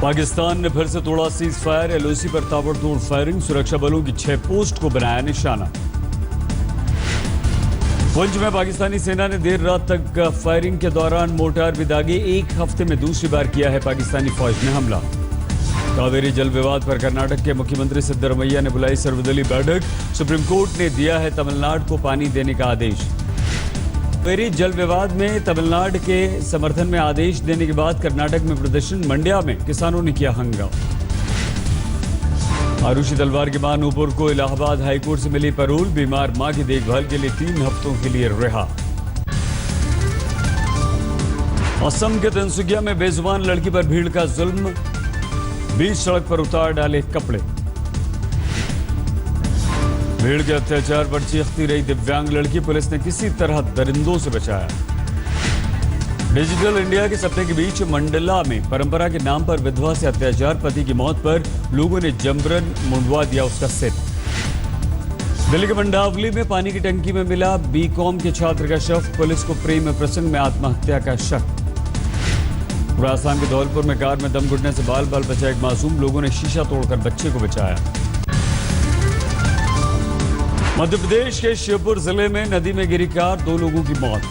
पाकिस्तान ने फिर से तोड़ा सीज फायर, एलओसी पर ताबड़तोड़ फायरिंग, सुरक्षा बलों की 6 पोस्ट को बनाया निशाना। पुंछ में पाकिस्तानी सेना ने देर रात तक फायरिंग के दौरान मोर्टार भी दागे। एक हफ्ते में दूसरी बार किया है पाकिस्तानी फौज ने हमला। कावेरी जल विवाद पर कर्नाटक के मुख्यमंत्री सिद्धरमैया ने बुलाई सर्वदलीय बैठक। सुप्रीम कोर्ट ने दिया है तमिलनाडु को पानी देने का आदेश। कावेरी जल विवाद में तमिलनाडु के समर्थन में आदेश देने के बाद कर्नाटक में प्रदर्शन। मंड्या में किसानों ने किया हंगामा। आरुषि तलवार की मां नूपुर को इलाहाबाद हाईकोर्ट से मिली पैरोल। बीमार मां की देखभाल के लिए 3 हफ्तों के लिए रिहा। असम के तिनसुकिया में बेजुबान लड़की पर भीड़ का जुल्म, बीच सड़क पर उतार डाले कपड़े। भीड़ के अत्याचार पर चीखती रही दिव्यांग लड़की, पुलिस ने किसी तरह दरिंदों से बचाया। डिजिटल इंडिया के सप्ताह के बीच मंडला में परंपरा के नाम पर विधवा से अत्याचार, पति की मौत पर लोगों ने जबरन मुंडवा दिया उसका सिर। दिल्ली के मंडावली में पानी की टंकी में मिला बीकॉम के छात्र का शव, पुलिस को प्रेम प्रसंग में आत्महत्या का शक। राजस्थान के धौलपुर में कार में दम घुटने से बाल बाल बचा एक मासूम, लोगों ने शीशा तोड़कर बच्चे को बचाया। मध्य प्रदेश के शिवपुर जिले में नदी में गिरी कार, 2 लोगों की मौत।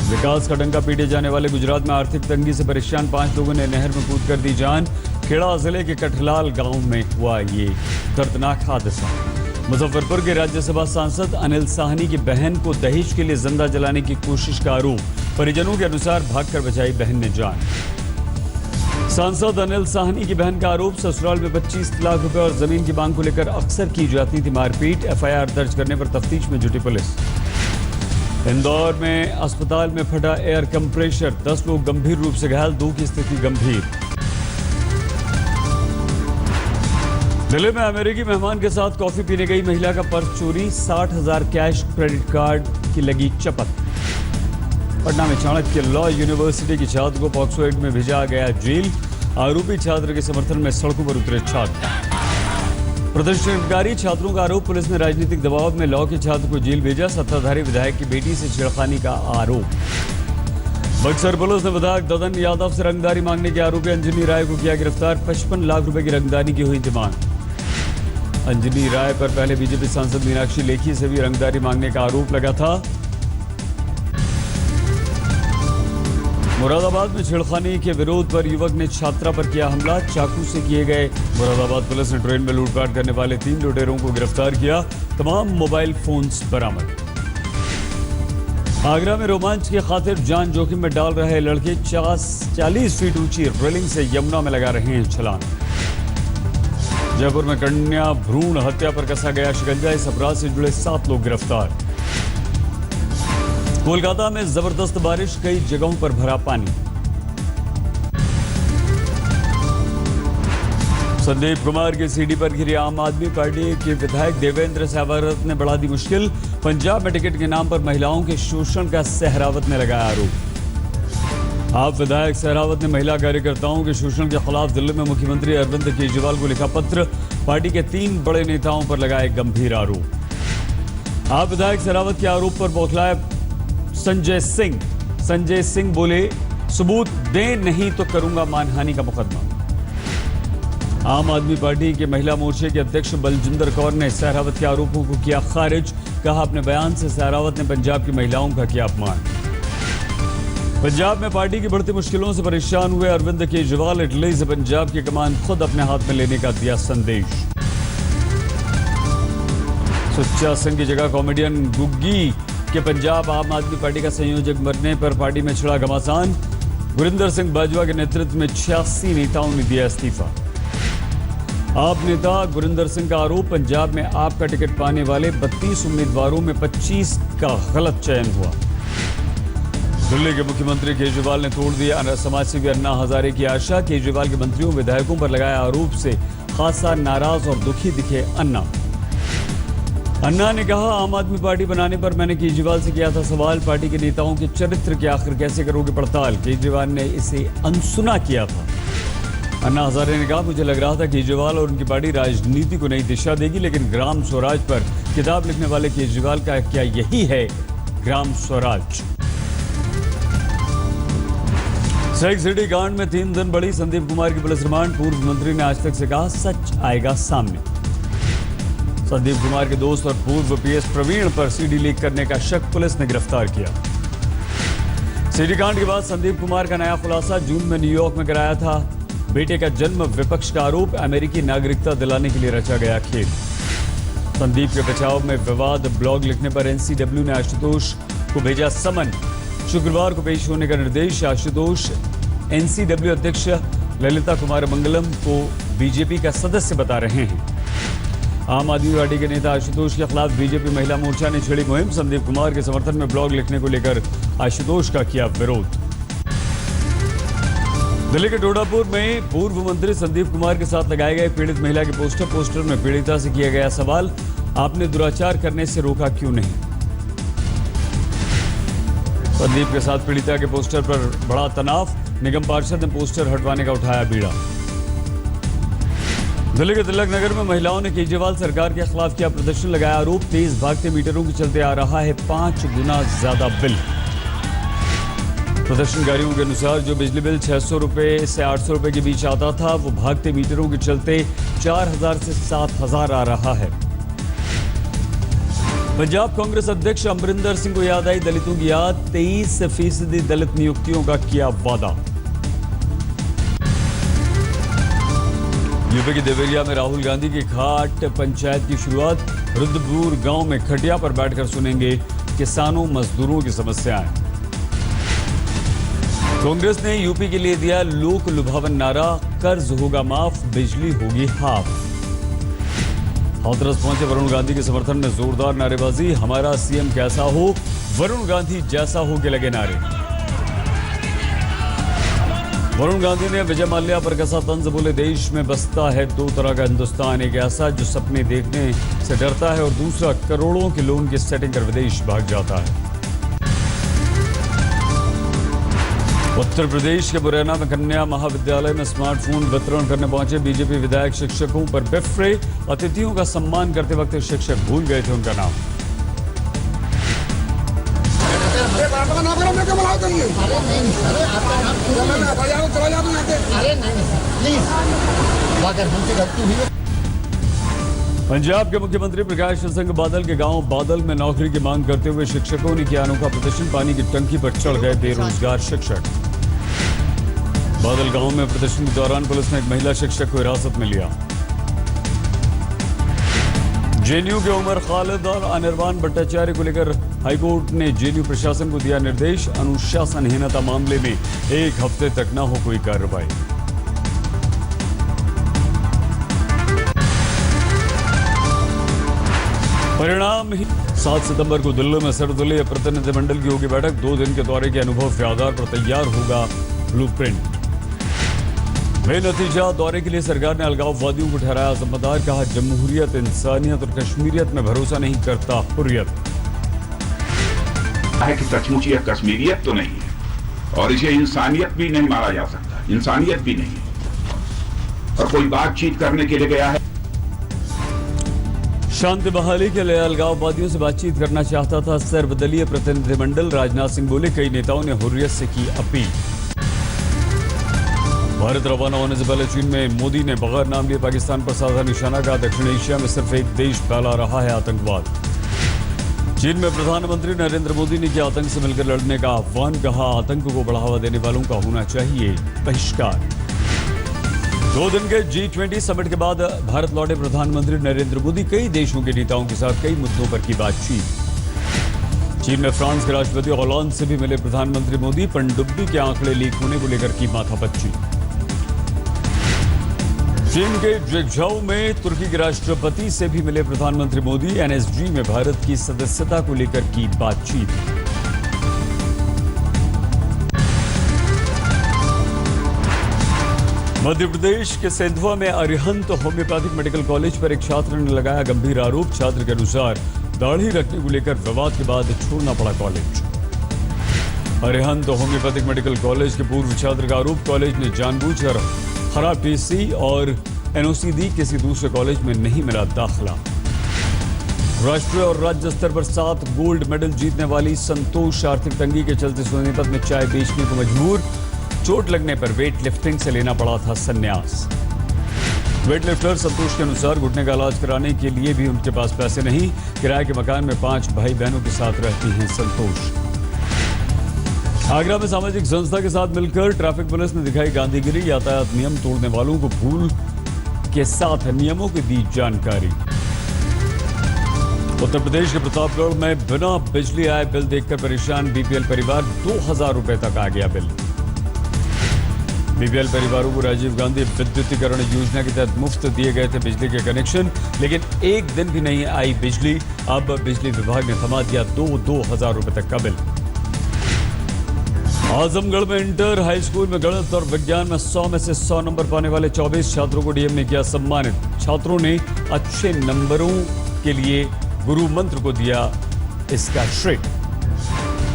विकास का डंका पीटे जाने वाले गुजरात में आर्थिक तंगी से परेशान 5 लोगों ने नहर में कूद कर दी जान। खेड़ा जिले के कठलाल गांव में हुआ ये दर्दनाक हादसा। मुजफ्फरपुर के राज्यसभा सांसद अनिल साहनी की बहन को दहेज के लिए जिंदा जलाने की कोशिश का आरोप, परिजनों के अनुसार भागकर बचाई बहन ने जान। सांसद अनिल साहनी की बहन का आरोप, ससुराल में 25 लाख रुपए और जमीन की मांग को लेकर अक्सर की जाती थी मारपीट। एफआईआर दर्ज करने पर तफ्तीश में जुटी पुलिस। इंदौर में अस्पताल में फटा एयर कंप्रेशर, 10 लोग गंभीर रूप से घायल, 2 की स्थिति गंभीर। दिल्ली में अमेरिकी मेहमान के साथ कॉफी पीने गई महिला का पर्स चोरी, 60,000 कैश क्रेडिट कार्ड की लगी चपत। पटना में चाणक्य लॉ यूनिवर्सिटी की छात्र को पॉक्सो एक्ट में भेजा गया जेल। आरोपी छात्र के समर्थन में सड़कों पर उतरे छात्र। प्रदर्शनकारी छात्रों का आरोप, पुलिस ने राजनीतिक दबाव में लॉ के छात्र को जेल भेजा। सत्ताधारी विधायक की बेटी से छेड़खानी का आरोप। बक्सर पुलिस ने विधायक ददन यादव से रंगदारी मांगने के आरोपी अंजनी राय को किया गिरफ्तार। 55 लाख रुपए की रंगदारी की हुई डिमांड। अंजनी राय पर पहले बीजेपी सांसद मीनाक्षी लेखी से भी रंगदारी मांगने का आरोप लगा था। मुरादाबाद में छेड़खानी के विरोध पर युवक ने छात्रा पर किया हमला, चाकू से किए गए। मुरादाबाद पुलिस ने ट्रेन में लूटपाट करने वाले 3 लुटेरों को गिरफ्तार किया। तमाम मोबाइल फोन्स बरामद। आगरा में रोमांच की खातिर जान जोखिम में डाल रहे लड़के 40 फीट ऊंची रेलिंग से यमुना में लगा रहे हैं छलांग। जयपुर में कन्या भ्रूण हत्या पर कसा गया शिकंजा, इस अपराध से जुड़े 7 लोग गिरफ्तार। कोलकाता में जबरदस्त बारिश, कई जगहों पर भरा पानी। संदीप कुमार की सीढ़ी पर घिरी आम आदमी पार्टी के विधायक देवेंद्र सहरावत ने बढ़ा दी मुश्किल। पंजाब में टिकट के नाम पर महिलाओं के शोषण का सहरावत ने लगाया आरोप। आप विधायक सहरावत ने महिला कार्यकर्ताओं के शोषण के खिलाफ दिल्ली में मुख्यमंत्री अरविंद केजरीवाल को लिखा पत्र। पार्टी के 3 बड़े नेताओं पर लगाए गंभीर आरोप। आप विधायक सहरावत के आरोप पर बौखलाए संजय सिंह बोले, सबूत दें नहीं तो करूंगा मानहानि का मुकदमा। आम आदमी पार्टी के महिला मोर्चे के अध्यक्ष बलजिंदर कौर ने सहरावत के आरोपों को किया खारिज। कहा, अपने बयान से सहरावत ने पंजाब की महिलाओं का किया अपमान। पंजाब में पार्टी की बढ़ती मुश्किलों से परेशान हुए अरविंद केजरीवाल, इटली से पंजाब की कमान खुद अपने हाथ में लेने का दिया संदेश। सुच्चा सिंह की जगह कॉमेडियन गुग्गी के पंजाब आम आदमी पार्टी का संयोजक मरने पर पार्टी में छिड़ा घमासान। गुरिंदर सिंह बाजवा के नेतृत्व में 86 नेताओं ने दिया इस्तीफा। आप नेता गुरिंदर सिंह का आरोप, पंजाब में आपका टिकट पाने वाले 32 उम्मीदवारों में 25 का गलत चयन हुआ। दिल्ली के मुख्यमंत्री केजरीवाल ने तोड़ दिया समाजसेवी अन्ना हजारे की आशा। केजरीवाल के मंत्रियों विधायकों पर लगाया आरोप से खासा नाराज और दुखी दिखे अन्ना। अन्ना ने कहा, आम आदमी पार्टी बनाने पर मैंने केजरीवाल से किया था सवाल, पार्टी के नेताओं के चरित्र की आखिर कैसे करोगे पड़ताल। केजरीवाल ने इसे अनसुना किया था। अन्ना हजारे ने कहा, मुझे लग रहा था केजरीवाल और उनकी पार्टी राजनीति को नई दिशा देगी, लेकिन ग्राम स्वराज पर किताब लिखने वाले केजरीवाल का क्या यही है ग्राम स्वराज। सेक्स सिटी कांड में 3 दिन बढ़ी संदीप कुमार की पुलिस रिमांड। पूर्व मंत्री ने आज तक से कहा सच आएगा सामने। संदीप कुमार के दोस्त और पूर्व पीएस प्रवीण पर सीडी लीक करने का शक पुलिस ने गिरफ्तार किया। सीडी कांड के बाद संदीप कुमार का नया खुलासा। जून में न्यूयॉर्क में कराया था बेटे का जन्म। विपक्ष का आरोप अमेरिकी नागरिकता दिलाने के लिए रचा गया खेल। संदीप के बचाव में विवाद। ब्लॉग लिखने पर एनसीडब्ल्यू ने आशुतोष को भेजा समन। शुक्रवार को पेश होने का निर्देश। आशुतोष एनसीडब्ल्यू अध्यक्ष ललिता कुमार मंगलम को बीजेपी का सदस्य बता रहे हैं। आम आदमी पार्टी के नेता आशुतोष के खिलाफ बीजेपी महिला मोर्चा ने छेड़ी मुहिम। संदीप कुमार के समर्थन में ब्लॉग लिखने को लेकर आशुतोष का किया विरोध। दिल्ली के टोडापुर में पूर्व मंत्री संदीप कुमार के साथ लगाए गए पीड़ित महिला के पोस्टर में पीड़िता से किया गया सवाल, आपने दुराचार करने से रोका क्यों नहीं। संदीप के साथ पीड़िता के पोस्टर पर बड़ा तनाव। निगम पार्षद ने पोस्टर हटवाने का उठाया बीड़ा। दिल्ली के तिलक नगर में महिलाओं ने केजरीवाल सरकार के खिलाफ किया प्रदर्शन। लगाया आरोप, तेज भागते मीटरों के चलते आ रहा है 5 गुना ज्यादा बिल। प्रदर्शनकारियों के अनुसार जो बिजली बिल 600 रुपए से 800 रुपए के बीच आता था, वो भागते मीटरों के चलते 4000 से 7000 आ रहा है। पंजाब कांग्रेस अध्यक्ष अमरिंदर सिंह को याद आई दलितों की याद। 23% दलित नियुक्तियों का किया वादा। यूपी के देवरिया में राहुल गांधी की घाट पंचायत की शुरुआत। रुद्रपुर गांव में खटिया पर बैठकर सुनेंगे किसानों मजदूरों की समस्याएं। कांग्रेस ने यूपी के लिए दिया लोक लुभावन नारा, कर्ज होगा माफ, बिजली होगी हाफ। हाथरस पहुंचे वरुण गांधी के समर्थन में जोरदार नारेबाजी। हमारा सीएम कैसा हो, वरुण गांधी जैसा हो के लगे नारे। वरुण गांधी ने विजय माल्या पर कसा तंज। बोले देश में बसता है 2 तरह का हिंदुस्तान, एक ऐसा जो सपने देखने से डरता है और दूसरा करोड़ों के लोन की सेटिंग कर विदेश भाग जाता है। उत्तर प्रदेश के मुरैना में कन्या महाविद्यालय में स्मार्टफोन वितरण करने पहुंचे बीजेपी विधायक। शिक्षकों पर बिफरे। अतिथियों का सम्मान करते वक्त शिक्षक भूल गए थे उनका नाम। पंजाब के मुख्यमंत्री प्रकाश सिंह बादल के गांव बादल में नौकरी की मांग करते हुए शिक्षकों ने किया अनोखा प्रदर्शन। पानी की टंकी पर चढ़ गए बेरोजगार शिक्षक। बादल गांव में प्रदर्शन के दौरान पुलिस ने एक महिला शिक्षक को हिरासत में लिया। जेएनयू के उमर खालिद और अनिर्बान भट्टाचार्य को लेकर हाईकोर्ट ने जेएनयू प्रशासन को दिया निर्देश। अनुशासनहीनता मामले में 1 हफ्ते तक न हो कोई कार्रवाई। परिणाम 7 सितंबर को दिल्ली में सर्वदलीय प्रतिनिधिमंडल की होगी बैठक। 2 दिन के दौरे के अनुभव के आधार पर तैयार होगा ब्लूप्रिंट। बेनतीजा दौरे के लिए सरकार ने अलगाववादियों को ठहराया जिम्मेदार। कहा जमहूरियत, इंसानियत और कश्मीरियत में भरोसा नहीं करता हुर्रियत। है कि सचमुच यह कश्मीरियत तो नहीं है और इसे इंसानियत भी नहीं माना जा सकता। इंसानियत भी नहीं है और कोई बातचीत करने के लिए गया है। शांति बहाली के लिए अलगाववादियों से बातचीत करना चाहता था सर्वदलीय प्रतिनिधिमंडल। राजनाथ सिंह बोले कई नेताओं ने हुर्रियत से की अपील। भारत रवाना होने से पहले चीन में मोदी ने बगैर नाम लिए पाकिस्तान पर साधा निशाना। का दक्षिण एशिया में सिर्फ एक देश फैला रहा है आतंकवाद। चीन में प्रधानमंत्री नरेंद्र मोदी ने किया आतंक से मिलकर लड़ने का आह्वान। कहा आतंक को बढ़ावा देने वालों का होना चाहिए बहिष्कार। 2 दिन के G20 समिट के बाद भारत लौटे प्रधानमंत्री नरेंद्र मोदी। कई देशों के नेताओं के साथ कई मुद्दों पर की बातचीत। चीन में फ्रांस के राष्ट्रपति होलांद से भी मिले प्रधानमंत्री मोदी। पनडुब्बी के आंकड़े लीक होने को लेकर की माथापच्ची। चीन के ज़ेगझाओ में तुर्की के राष्ट्रपति से भी मिले प्रधानमंत्री मोदी। एनएसजी में भारत की सदस्यता को लेकर की बातचीत। मध्य प्रदेश के सेंधवा में अरिहंत होम्योपैथिक मेडिकल कॉलेज पर एक छात्र ने लगाया गंभीर आरोप। छात्र के अनुसार दाढ़ी रखने को लेकर विवाद के बाद छोड़ना पड़ा college. Arihant homeopathic medical college के पूर्व छात्र का आरोप, कॉलेज ने जानबूझकर खराब टीसी और एनओसी दी, किसी दूसरे कॉलेज में नहीं मिला दाखिला। राष्ट्रीय और राज्य स्तर पर 7 गोल्ड मेडल जीतने वाली संतोष आर्थिक तंगी के चलते सोनीपत में चाय बेचने को मजबूर। चोट लगने पर वेट लिफ्टिंग से लेना पड़ा था संन्यास। वेट लिफ्टर संतोष के अनुसार घुटने का इलाज कराने के लिए भी उनके पास पैसे नहीं। किराए के मकान में 5 भाई बहनों के साथ रहती हैं संतोष। आगरा में सामाजिक संस्था के साथ मिलकर ट्रैफिक पुलिस ने दिखाई गांधीगिरी। यातायात नियम तोड़ने वालों को भूल के साथ नियमों की दी जानकारी। उत्तर प्रदेश के प्रतापगढ़ में बिना बिजली आए बिल देखकर परेशान बीपीएल परिवार। 2000 रुपए तक आ गया बिल। बीपीएल परिवारों को राजीव गांधी विद्युतीकरण योजना के तहत मुफ्त दिए गए थे बिजली के कनेक्शन, लेकिन एक दिन भी नहीं आई बिजली। अब बिजली विभाग ने थमा दिया 2000 रुपए तक का बिल। आजमगढ़ में इंटर हाई स्कूल में गणित और विज्ञान में 100 में से 100 नंबर पाने वाले 24 छात्रों को डीएम ने किया सम्मानित। छात्रों ने अच्छे नंबरों के लिए गुरु मंत्र को दिया इसका श्रेय।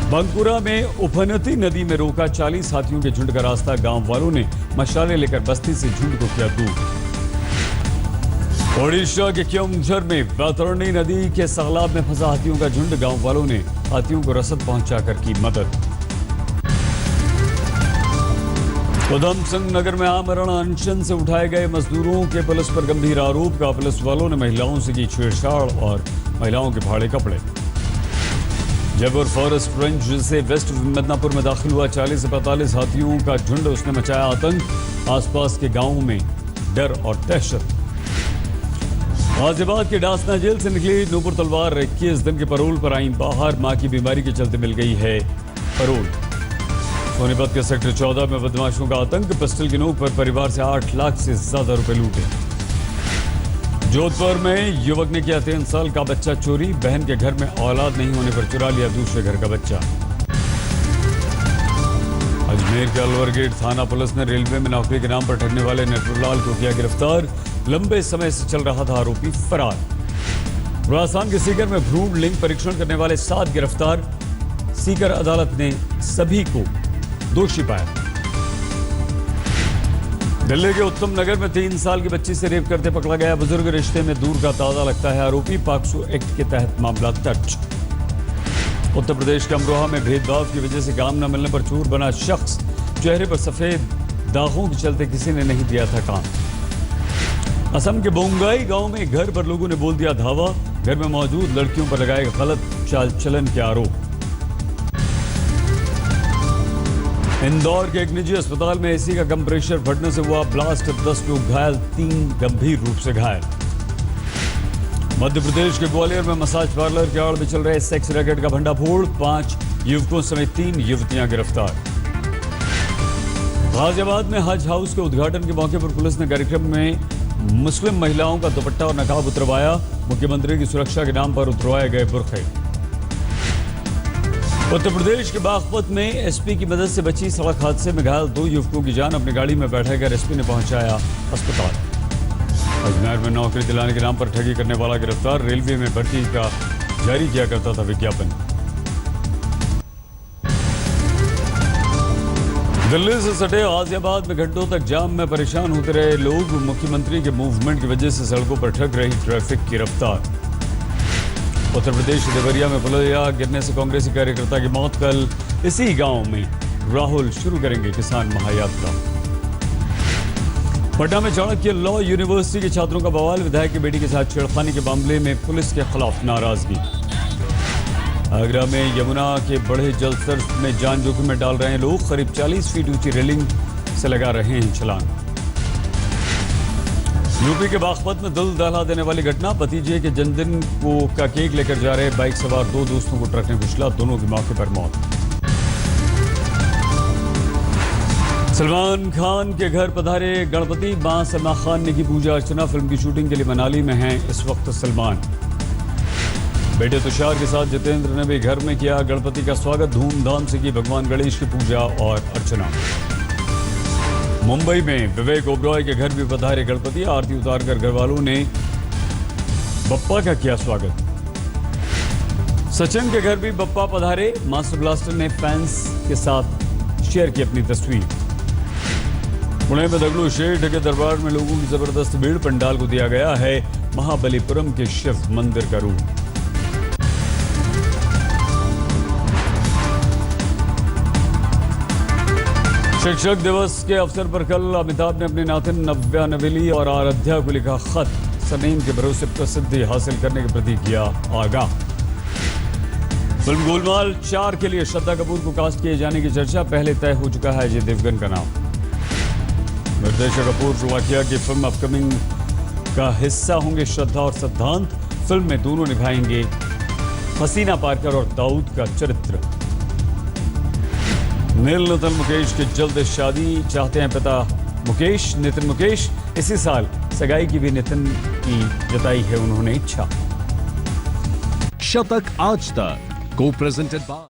बांकुरा में उफनती नदी में रोका 40 हाथियों के झुंड का रास्ता। गांव वालों ने मशाले लेकर बस्ती से झुंड को किया दूर। ओडिशा के क्योंझर में वैतरणी नदी के सैलाब में फंसा हाथियों का झुंड। गांव वालों ने हाथियों को रसद पहुंचाकर की मदद। उधम सिंह नगर में आमरण अनशन से उठाए गए मजदूरों के पुलिस पर गंभीर आरोप का। पुलिस वालों ने महिलाओं से की छेड़छाड़ और महिलाओं के फाड़े कपड़े। जयपुर फॉरेस्ट रेंज से वेस्ट मिदनापुर में दाखिल हुआ 40 से 45 हाथियों का झुंड। उसने मचाया आतंक। आसपास के गांवों में डर और दहशत। गाजियाबाद के डासना जेल से निकली नूपुर तलवार 21 दिन के पैरोल पर आई बाहर। मां की बीमारी के चलते मिल गई है पैरोल। सोनीपत के सेक्टर 14 में बदमाशों का आतंक। पिस्टल की नोक पर परिवार से 8 लाख से ज्यादा रुपए लूटे। जोधपुर में युवक ने किया 3 साल का बच्चा चोरी। बहन के घर में औलाद नहीं होने पर चुरा लिया दूसरे घर का बच्चा। अजमेर के अलवर गेट थाना पुलिस ने रेलवे में नौकरी के नाम पर ठगने वाले नटवरलाल को किया गिरफ्तार। लंबे समय से चल रहा था आरोपी फरार। राजस्थान के सीकर में भ्रूण लिंग परीक्षण करने वाले 7 गिरफ्तार। सीकर अदालत ने सभी को दोषी पाया। दिल्ली के उत्तम नगर में 3 साल की बच्ची से रेप करते पकड़ा गया बुजुर्ग। रिश्ते में दूर का ताजा लगता है आरोपी। पॉक्सो एक्ट के तहत मामला दर्ज। उत्तर प्रदेश के अमरोहा में भेदभाव की वजह से काम न मिलने पर चोर बना शख्स। चेहरे पर सफेद दागों के चलते किसी ने नहीं दिया था काम। असम के बोंगाई गांव में घर पर लोगों ने बोल दिया धावा। घर में मौजूद लड़कियों पर लगाए गलत चाल चलन के आरोप। इंदौर के एक निजी अस्पताल में एसी का कंप्रेशर फटने से हुआ ब्लास्ट। 10 लोग घायल, 3 गंभीर रूप से घायल। मध्य प्रदेश के ग्वालियर में मसाज पार्लर के आड़ में चल रहे सेक्स रैकेट का भंडाफोड़। 5 युवकों समेत 3 युवतियां गिरफ्तार। गाजियाबाद में हज हाउस के उद्घाटन के मौके पर पुलिस ने कार्यक्रम में मुस्लिम महिलाओं का दुपट्टा और नकाब उतरवाया। मुख्यमंत्री की सुरक्षा के नाम पर उतरवाए गए बुर्खे। उत्तर प्रदेश के बागपत में एसपी की मदद से बची सड़क हादसे में घायल 2 युवकों की जान। अपनी गाड़ी में बैठाकर एसपी ने पहुंचाया अस्पताल। अजमेर में नौकरी दिलाने के नाम पर ठगी करने वाला गिरफ्तार। रेलवे में भर्ती का जारी किया करता था विज्ञापन। दिल्ली से सटे गाजियाबाद में घंटों तक जाम में परेशान होते रहे लोग। मुख्यमंत्री के मूवमेंट की वजह से सड़कों पर ठग रही ट्रैफिक की रफ्तार। उत्तर प्रदेश के देवरिया में पुलिया गिरने से कांग्रेसी कार्यकर्ता की मौत। कल इसी गांव में राहुल शुरू करेंगे किसान महायात्रा। पटना में चाणक्य लॉ यूनिवर्सिटी के छात्रों का बवाल। विधायक की बेटी के साथ छेड़खानी के मामले में पुलिस के खिलाफ नाराजगी। आगरा में यमुना के बढ़े जलस्तर में जान जोखिम में डाल रहे हैं लोग। करीब 40 फीट ऊंची रेलिंग से लगा रहे हैं छलांग। यूपी के बागपत में दिल दहला देने वाली घटना। भतीजे के जन्मदिन का केक लेकर जा रहे बाइक सवार 2 दोस्तों को ट्रक ने कुचला। दोनों की मौके पर मौत। सलमान खान के घर पधारे गणपति। मां सलमा खान ने की पूजा अर्चना। फिल्म की शूटिंग के लिए मनाली में हैं इस वक्त सलमान। बेटे तुषार के साथ जितेंद्र ने भी घर में किया गणपति का स्वागत। धूमधाम से की भगवान गणेश की पूजा और अर्चना। मुंबई में विवेक ओबरॉय के घर भी पधारे गणपति। आरती उतारकर घर वालों ने बप्पा का किया स्वागत। सचिन के घर भी बप्पा पधारे। मास्टर ब्लास्टर ने फैंस के साथ शेयर की अपनी तस्वीर। पुणे में दगड़ू शेठ के दरबार में लोगों की जबरदस्त भीड़। पंडाल को दिया गया है महाबलीपुरम के शिव मंदिर का रूप। शिक्षक दिवस के अवसर पर कल अमिताभ ने अपनी नातिन नव्या नवेली और आराध्या को लिखा खत सरनेम के भरोसे प्रसिद्धि हासिल करने के प्रति किया आगाह। फिल्म गोलमाल 4 के लिए श्रद्धा कपूर को कास्ट किए जाने की चर्चा पहले तय हो चुका है अजय देवगन का नाम। निर्देशक अपूर्व वाकिया की फिल्म अपकमिंग का हिस्सा होंगे श्रद्धा और सिद्धांत। फिल्म में दोनों निभाएंगे हसीना पारकर और दाऊद का चरित्र। नील नितिन मुकेश की जल्द शादी चाहते हैं पिता मुकेश। नितिन मुकेश इसी साल सगाई की भी नितिन की जताई है उन्होंने इच्छा। शतक आज तक को प्रेजेंटेड बाय